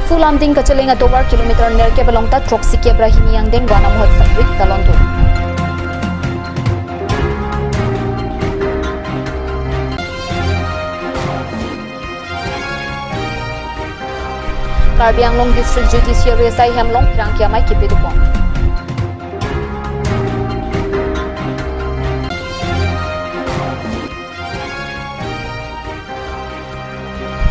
fulam ding kachelenga towar kilometer ner ke belongta troksi ke brahini yang deng wana mohot sabwik talondu Karbi Anglong District Judiciary SI Hemlong Pirangkia Mai Kipidupong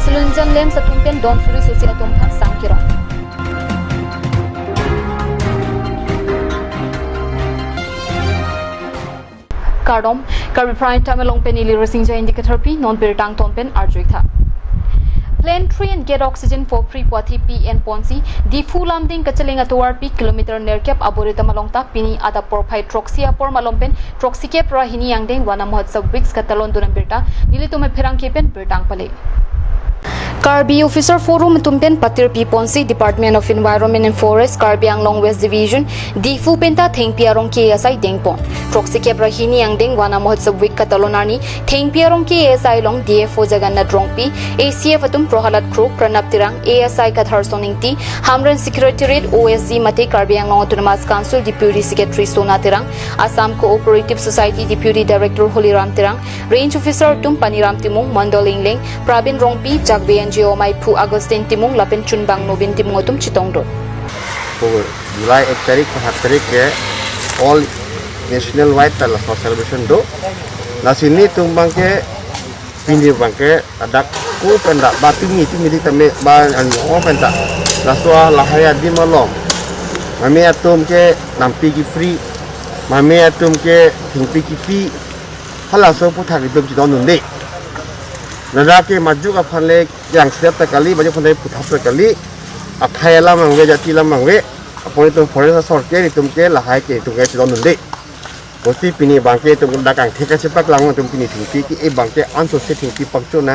Selunjang lem satumpen Don Furi Susi Atom Phang Sangkirong Kardom Karbi Prime Time Long Penili Resingja Indicator P Non Birtang Tompen Arjuitha Plan 3 and get oxygen for free Pwati PN Ponsi di fulam ding kachelenga towar P kilometer nerkep aborita malongta pini ada porphai troxia por malompen troxike prahini yang deng wana mohotsab weeks katalon dunan birta nilitume phirang kepen birtang pale Karbi Officer Forum Tumpen Patir P Ponsi Department of Environment and Forest Karbi Anglong West Division di fu penta theng piarong KSI dengpon troxike prahini yang deng wana mohotsab week katalonani theng piarong KSI long DFO Jagannath Rongpi ACF atum Prohalat Group Pranab Tirang ASI Kathar Soningti Hamran Secretariat OSG Mate Karbi Anglong Autonomous Council Deputy Secretary Sona Tirang Assam Cooperative Society Deputy Director Holiram Tirang Range Officer Tum Paniram Timung Mandoling Leng Pravin Rongpi Jagbe NGO Mai Phu Agustin Timung Lapen Chunbang Nobin Timung Atum Chitong Road July 1 तारीख 7 तारीख के all national wide tala celebration do la sini tumbang ke pindi bangke ada ku penda batu ni tu midi tame ba an o penda la soa la haya di malong mami atum ke nampi ki free mami atum ke thingpi ki pi hala so pu thak dum chi don nun de nada ke maju ka phale yang setiap kali baju phale puthap kali athayala mangwe jati lam mangwe apoi to forest sorke ni tumke la hai ke tumke chi don nun de Osi pini bangke tum dakang theka sepak lang tum pini thingpi ki e bangke anso se thingpi pakcho na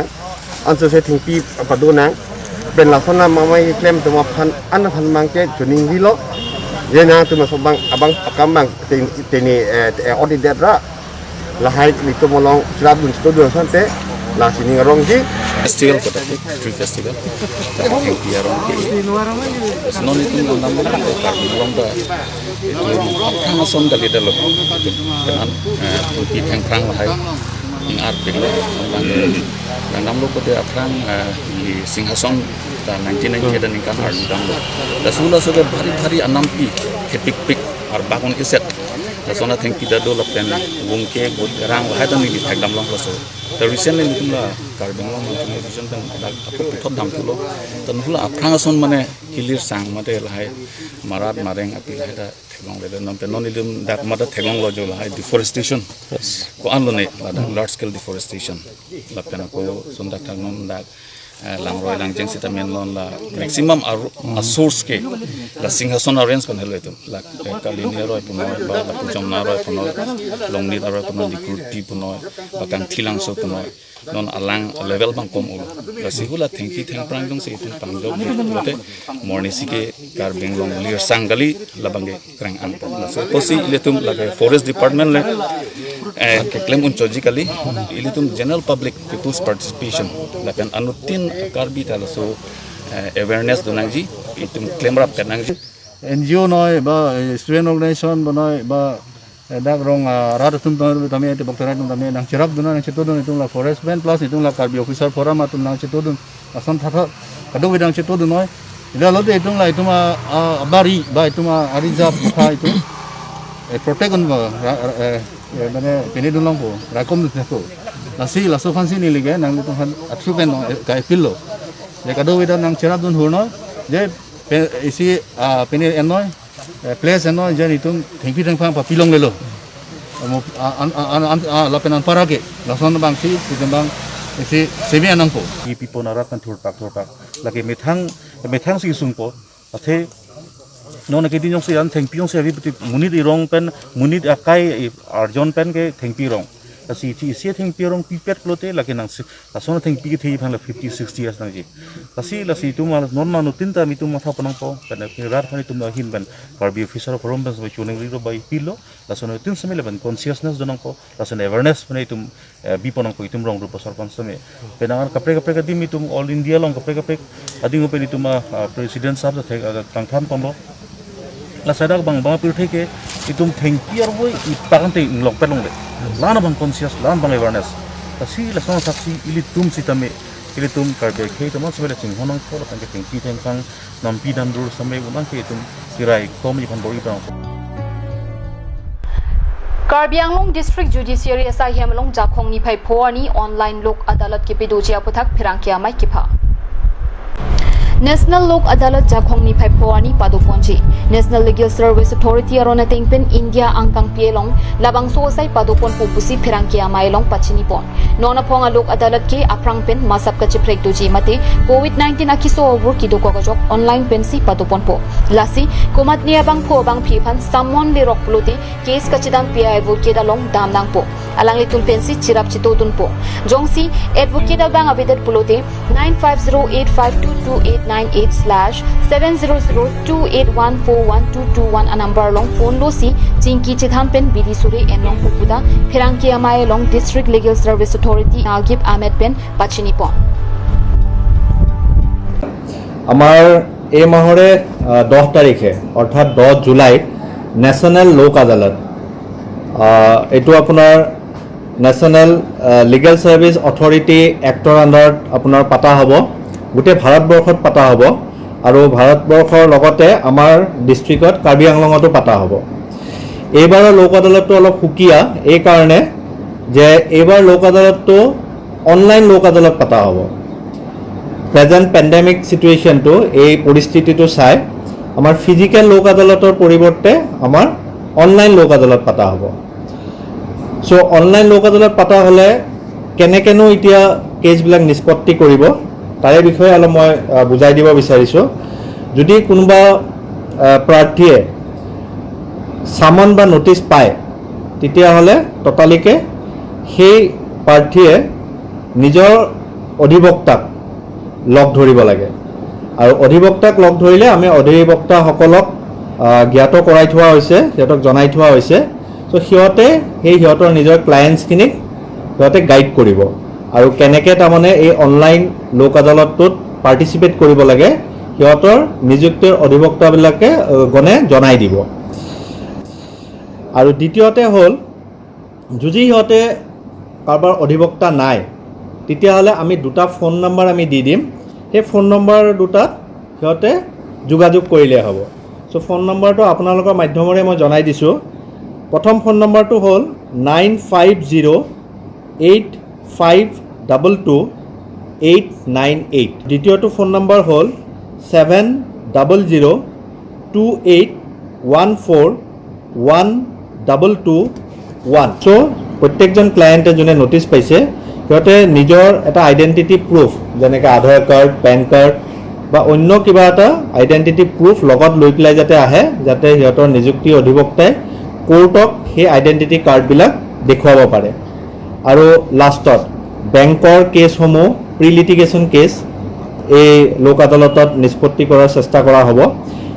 anso se thingpi padu na ben la sona mamai claim tum phan an phan bangke juning hilo ye na tum sobang abang akambang teni audit ra la hai ni tum long jrab dun studio sante la sini ngarong ji festival ko ta tree festival ta thingpi arong ki non itu nam ka long da Prang son kali dah loh, dengan bukti yang prang lahai, yang arti loh, dan nam loh pada prang di Singhason tahun 1990 dan ingkar arti dam loh. Dah sulah sudah hari-hari anam pi, epic pick, arbakon keset. Dah sona thank kita do lapen bungke buat rang lahai dan ini tag dam loh loh. Dah recently ni pun lah karbing loh, macam recent dan aku putot dam tu loh. Dan pula prang son mana hilir sang mana lahai marat mareng api lahai dah. Long le non non ilum dak mada thegong lo jo la deforestation ko anlo ne large scale deforestation la pena ko sonda thangnom dak langroi langjeng sita men non la maximum a source ke la Singhason arrange kan helo itu la kalini roi puno ba la jomna roi puno longni roi puno likurti puno bakang thilang so puno non alang level bang kom ulo la sihula thanki thang prang dong se itu pangjo bote morning sike karbing long lir sangali labange krang ang la so posi iletum la forest department le ke claim unchoji kali iletum general public people's participation la kan anutin karbi tala so awareness donangji itum claim rap kanangji NGO noi ba student organization ba noi ba dak rong ratum tami ate bakterai tami nang cerap duna nang cetodun itu la forest band plus itu la karbi officer forum atum nang cetodun asan thata kadu widang cetodun noi ila lote itu la itu ma abari ba itu ma arizap kha itu protection ba mane penidun long ko rakom du thako lasi laso fansi ni lige nang itu han atsupen ka pillo je kadu widang nang cerap dun hurno je isi penir enoi place enoi je itu thengpi thengpang pa pilong lelo lapenan parage lason bang si bang isi semi anang ko people narat kan thurtak lagi methang si sungpo athe non ke dinong si an thengpi ong se vi munit irong pen munit akai arjon pen ke thengpi rong lasi ti isi thing pirong pipet klote laki nang lasona thing pi thei phang la 50-60 years nang ji lasi tu ma non ma no tinta mi tu ma tha panang po kana rar phani tu ma hin ban karbi officer from ban chuning ri ro bai pilo lasona tin same le ban consciousness donang po lasona awareness phani tu bi ponang ko itum rong ru pasar kon same penangar kapre ka dim itum all india long kapre ading pe tu ma president sahab sa tang tham pambo la sadak bang pir theke itum thank you boy ipang te inglok pelong le lana bang conscious lan bang awareness asi la sona saksi ili tum sitame ili tum karbe ke to mas bele ching honong ko tang ke thank you thank kang nampi dan dur samai unang ke itum kirai komi phan boi bang Karbi Anglong District Judiciary SI Hemalong Jakhong ni phai phoni online lok adalat ke pedoja puthak phirangkia mai kipha National Lok Adalat Jakhong ni phai phoni padoponji National Legal Service Authority arona tengpen India angkang pielong labang so sai padopon pupusi phirangkia mai long pachini pon nona phonga lok adalat ke aprang pen masap ka chiprek doji mate COVID-19 akiso over ki doko gajok online pen si padopon po lasi komat ni abang pho bang phiphan samon le rok plote case ka chidam pi advocate along damnang po alang litun pen si chirap chitotun po jongsi advocate bang abidat plote 9508522898/70028141221 a number long phone lo si chingki chithan pen bidi sure en long pupuda phirangki amai long District Legal Service Authority Agib Ahmed pen pachini pon আমাৰ এই মাহৰে 10 তাৰিখে অৰ্থাৎ 10 July national লোক আদালত এটো আপোনাৰ national legal service authority act আন্ডাৰত আপোনাৰ পাতা হ'ব গোটে ভাৰতবৰ্ষত পাতা হ'ব আৰু ভাৰতবৰ্ষৰ লগতে আমাৰ ডিস্ট্ৰিক্টত কাৰ্বি আংলঙতো পাতা হ'ব এইবাৰৰ লোক আদালতটো অলপ সুকিয়া এই কাৰণে যে এইবাৰ লোক আদালতটো অনলাইন লোক আদালত পাতা হ'ব প্ৰেজেন্ট পেণ্ডেমিক সিচুৱেশ্যনটো এই পৰিস্থিতিটো চাই আমাৰ ফিজিক্যাল লোক আদালতৰ পৰিৱৰ্তে আমাৰ অনলাইন লোক আদালত পাতা হ'ব সো অনলাইন লোক আদালত পাতা হলে কেনেকেনো এতিয়া কেছবিলাক নিষ্পত্তি কৰিব তাৰে বিষয়ে অলপ মই বুজাই দিব বিচাৰিছো যদি কোনোবা প্ৰাৰ্থীয়ে সামন বা নোটিছ পায় তেতিয়া হলে ততালিকে সেই প্ৰাৰ্থীয়ে নিজৰ অধিবক্তাক লগ ধৰিব লাগে আৰু অধিবক্তাক লগ ধৰিলে আমি অধিবক্তা সকলক জ্ঞাত কৰাই থোৱা হৈছে হেতক জনাই থোৱা হৈছে সো সিহঁতে সেই সিহঁতৰ নিজৰ ক্লায়েন্টছখিনিক সিহঁতে গাইড কৰিব আৰু কেনেকৈ তাৰমানে এই অনলাইন লোক আদালতটোত পাৰ্টিচিপেট কৰিব লাগে সিহঁতৰ নিযুক্তিৰ অধিবক্তাবিলাকে গনে জনাই দিব আৰু দ্বিতীয়তে হ'ল যদি সিহঁতে কাৰোবাৰ অধিবক্তা নাই তেতিয়াহ'লে আমি দুটা ফোন নম্বৰ আমি দি দিম সেই ফোন নম্বৰ দুটাত সিহঁতে যোগাযোগ কৰিলে হ'ব সো ফোন নম্বৰটো আপোনালোকৰ মাধ্যমেৰে মই জনাই দিছোঁ প্ৰথম ফোন নম্বৰটো হ'ল 9508522898 দ্বিতীয়টো ফোন নম্বৰ হ'ল 700281412221 সো প্ৰত্যেকজন ক্লায়েণ্টে যোনে নোটিছ পাইছে সিহঁতে নিজৰ এটা আইডেন্টিটি প্ৰুফ যেনেকৈ আধাৰ কাৰ্ড পেন কাৰ্ড বা অন্য কিবা এটা আইডেন্টিটি প্ৰুফ লগত লৈ পেলাই যাতে আহে যাতে সিহঁতৰ নিযুক্তি অধিবক্তাই কোৰ্টক সেই আইডেন্টিটি কাৰ্ডবিলাক দেখুৱাব পাৰে আৰু লাষ্টত বেংকৰ কেছসমূহ প্ৰি লিটিগেশ্যন কেছ এই লোক আদালতত নিষ্পত্তি কৰাৰ চেষ্টা কৰা হ'ব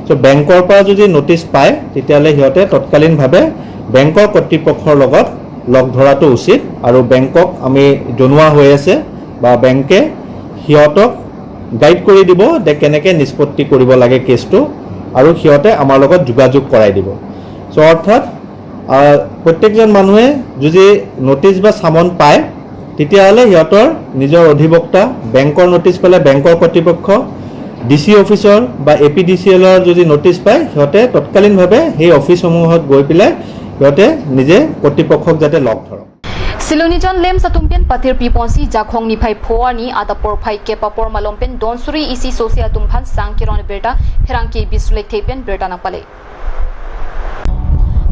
সো বেংকৰ পৰা যদি নোটিছ পায় তেতিয়াহ'লে সিহঁতে তৎকালীনভাৱে বেংকৰ কৰ্তৃপক্ষৰ লগত লগ ধৰাটো উচিত আৰু বেংকক আমি জনোৱা হৈ আছে বা বেংকে সিহঁতক গাইড কৰি দিব যে কেনেকৈ নিষ্পত্তি কৰিব লাগে কেছটো আৰু সিহঁতে আমাৰ লগত যোগাযোগ কৰাই দিব সো অৰ্থাৎ প্ৰত্যেকজন মানুহে যদি নোটিছ বা সামন পায় তেতিয়াহ'লে সিহঁতৰ নিজৰ অধিবক্তা বেংকৰ নোটিছ পালে বেংকৰ কৰ্তৃপক্ষ ডিসি অফিচৰ বা এপিডিসিএলৰ যদি নোটিছ পায় সিহঁতে তৎকালীনভাৱে সেই অফিচসমূহত গৈ পেলাই সিহঁতে নিজে কৰ্তৃপক্ষক যাতে লগ ধৰক Silonijan lem satumpen patir piponsi jakhong ni phai phoani atapor phai ke papor malompen donsuri isi sosia tumphan sangkiron berta pherangki bisulek thepen berta napale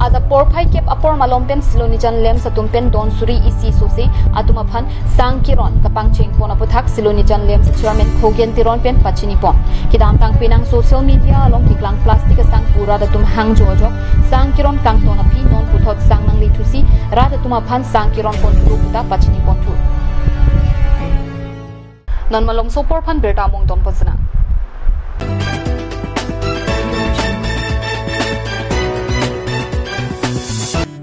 atapor phai ke apor malompen silonijan lem satumpen donsuri isi sosi atumaphan sangkiron kapang chengpona puthak silonijan lem chairman khogen tiron pen pachini pon kidam tang pinang social media along tiklang plastic sang pura datum hang jojo sangkiron kang tona phi non puthot sang nang lithusi rada tuma phan sang kiron pontu puta pachini pontu non malom sopor phan berta mong ton pasana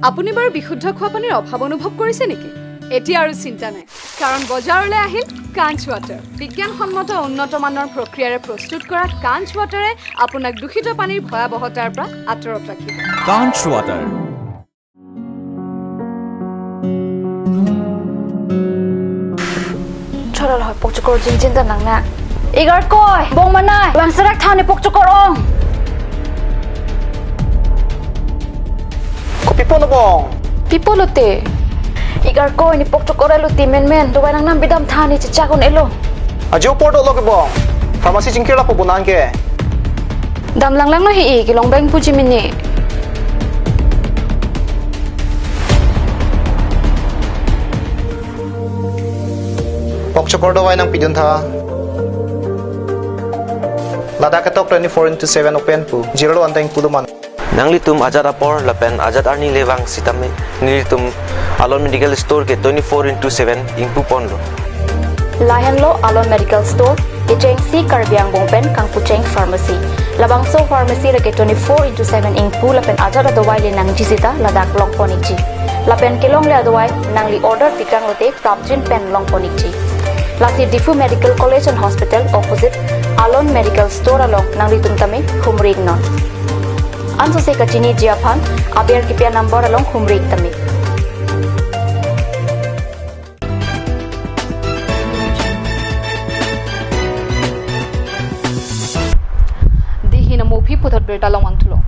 আপুনি বাৰু বিশুদ্ধ খোৱা পানীৰ অভাৱ অনুভৱ কৰিছে নেকি এতিয়া আৰু চিন্তা নাই কাৰণ বজাৰলৈ আহিল কাঞ্চ ৱাটাৰ বিজ্ঞানসন্মত উন্নত মানৰ প্ৰক্ৰিয়াৰে প্ৰস্তুত কৰা কাঞ্চ ৱাটাৰে আপোনাক দূষিত পানীৰ ভয়াৱহতাৰ পৰা আঁতৰত ৰাখিব কাঞ্চ ৱাটাৰ চৰল হয় পকচকৰ জিনজিন তা নাংনা এগাৰ কয় বং মানাই বাংসৰাক থানে পকচকৰ অং Pipolote. Igar ko ni pokchokora luti men duway nang nambidam thani chichakon elo. Ajo porto lo ke bong. Pharmacy jingkir la pubunan ke. Dam lang na hi kilong bang puji mini. Pokchokor do way nang pidun tha. Lada ke tok 24/7 open pu. Zero anteng puduman. Nanglitum ajat apor lapen ajat arni lewang sitame nilitum Alon Medical Store ke 24/7 ingpu ponlo. Lahan lo Alon Medical Store Kicheng si Karbiang Bongpen Kang Pucheng Pharmacy. Labang so pharmacy ke 24/7 ingpu lapen ajat adawai le nang jisita ladak long poniji. Lapen kilong le adawai nang li order pikang lote prapjin pen long poniji. Lasi Difu Medical College and Hospital opposite Alon Medical Store along nang litum tame humring non. Anso se kachini jiaphan aber kipia number along humrik tami dihina mopi puthot berta long antlo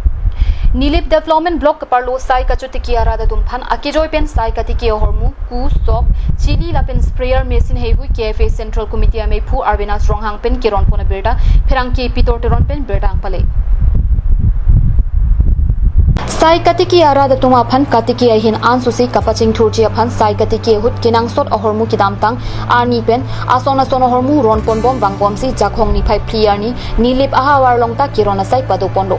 Nilip Development Block parlo sai kachutiki arada dumphan akijoi pen sai katiki hormu ku stop chili lapen sprayer machine heihu KFA Central Committee ame phu Arvinas Ronghang pen kiron pona berta phirang ki pitor teron pen berta pale Sai katiki arada tuma phan katiki ahin ansusi kapaching thurji phan sai katiki hut kinang sot ahormu kidam tang ani pen asona sona hormu ron pon bom bang bom si jakhong ni phai pliarni nilip ahawar longta kirona sai padu pondo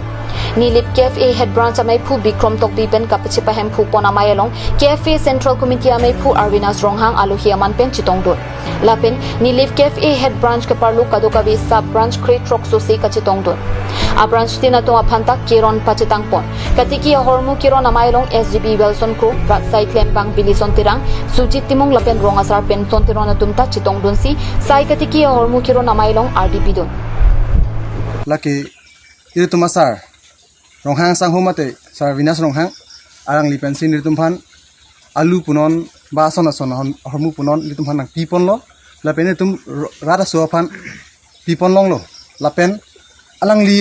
Nilip KFA head branch amai phu Bikrom Tokbi pen kapachi pahem phu pona mayalong KFA Central Committee amai phu Arvinas Ronghang aluhiaman pen chitong dot lapen Nilip KFA head branch ke parlu kadokavi sub branch crate roxo se kachitong dot a branch tina to aphanta kiron pachitang pon katiki hormu kiron amailong SGB Wilson Crew sai klembang bilison tirang sujit timong lapen rongasar pen ton tirona tumta chitong dunsi sai katiki hormu kiron amailong RDP don Laki itu tumasar Ronghang sang homate sar Vinas Ronghang arang li pensin ritumpan alu punon ba sona sona hormu punon ritumpan nang pipon lo lapen tum rada suapan pipon long lo lapen alang li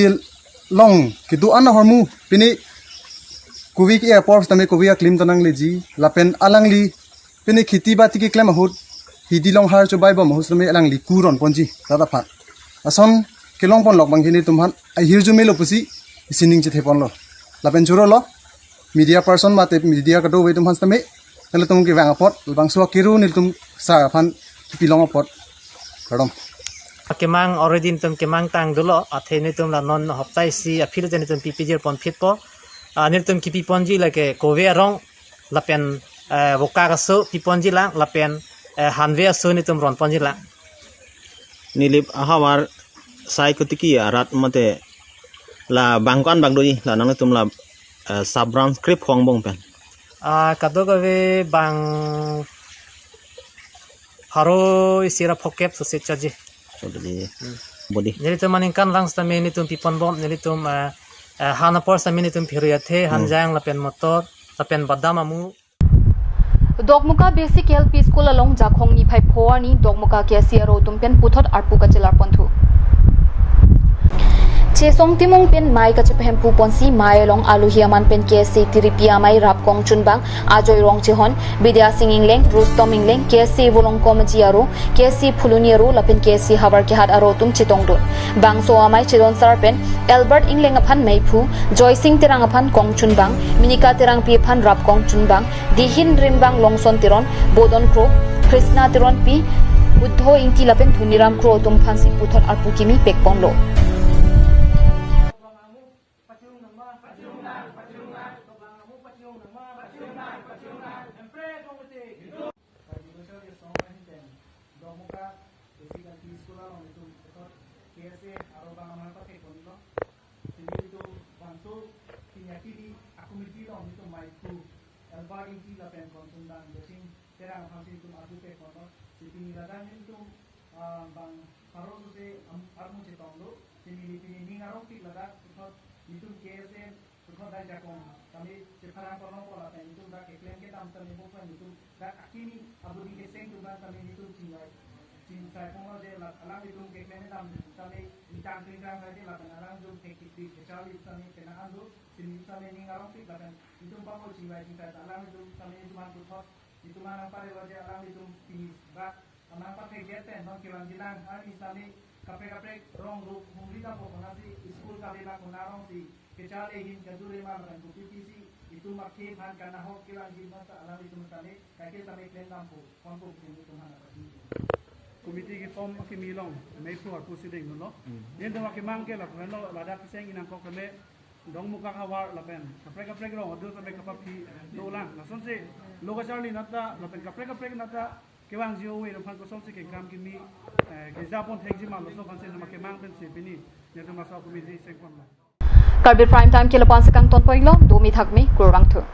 long kitu ana hormu pini kuwi ki airport tame kuwi klim tanang leji lapen alang li pini khiti ba tiki klem hut hidi long har chu bai bom husme alang li kuron ponji rada phat ason kilong pon lok bangini tumhan ai hirju melo pusi sining che thepon lo lapen churo lo media person mate media ka do we tum hanstame nele tum ki wang pot bang so kiru nil tum sa phan pilong pot kadom kemang already tum kemang tang dulo athene tum la non hoptai si afil jeni tum ppj pon fit po nil tum ki piponji lake kove rong lapen boka ka so piponji la lapen hanve so ni tum ron ponji la Nilip ahawar sai kutiki arat mate la bangkan bangdoi la nang tum la sabran script khong bong pen kadogave bang haro isira phokep so se chaji body nilitum maninkan langs ta meni tum pipon bom nilitum hana por sa meni tum phiriyathe hanjang lapen motor lapen badamamu Dogmuka Basic LP School along Jakhong ni phai phowani Dogmuka KCR tumpen puthot arpu ka chilar ponthu Chesong timong pen mai ka chephem pu ponsi mai along aluhiaman pen KC Tiripia mai rapkong chunbang ajoy rong chehon Bidya Singing leng Rustom ingleng KC volong komaji aro KC phuluni aro lapen KC hawar ki hat aro tum chitong dot bang so amai chidon sar pen Albert ingleng aphan mai phu Joy Singh tirang aphan kong chunbang Minika tirang pi phan rapkong chunbang Dihin rimbang longson tiron Bodon Kro Krishna tiron pi Buddho ingti lapen Dhuniram Kro tum phansi puthot arpu kimi pekpon lo Komite ke form ke milong mai pro proceeding no yen dong ke mang ke la no la da kiseng inang ko keme dong muka khawar la pen kapre ro do sampai kapapi do lang la son se loga charli nata la pen kapre nata ke wang jiu we ro phan ko son se ke kam ki mi ke japon thek ji ma lo so phan se na ke mang pen se bini ne to ma sa komite seng kon la Karbit Prime Time ke lapan sekang ton poilo 2 mi thak mi kurang thu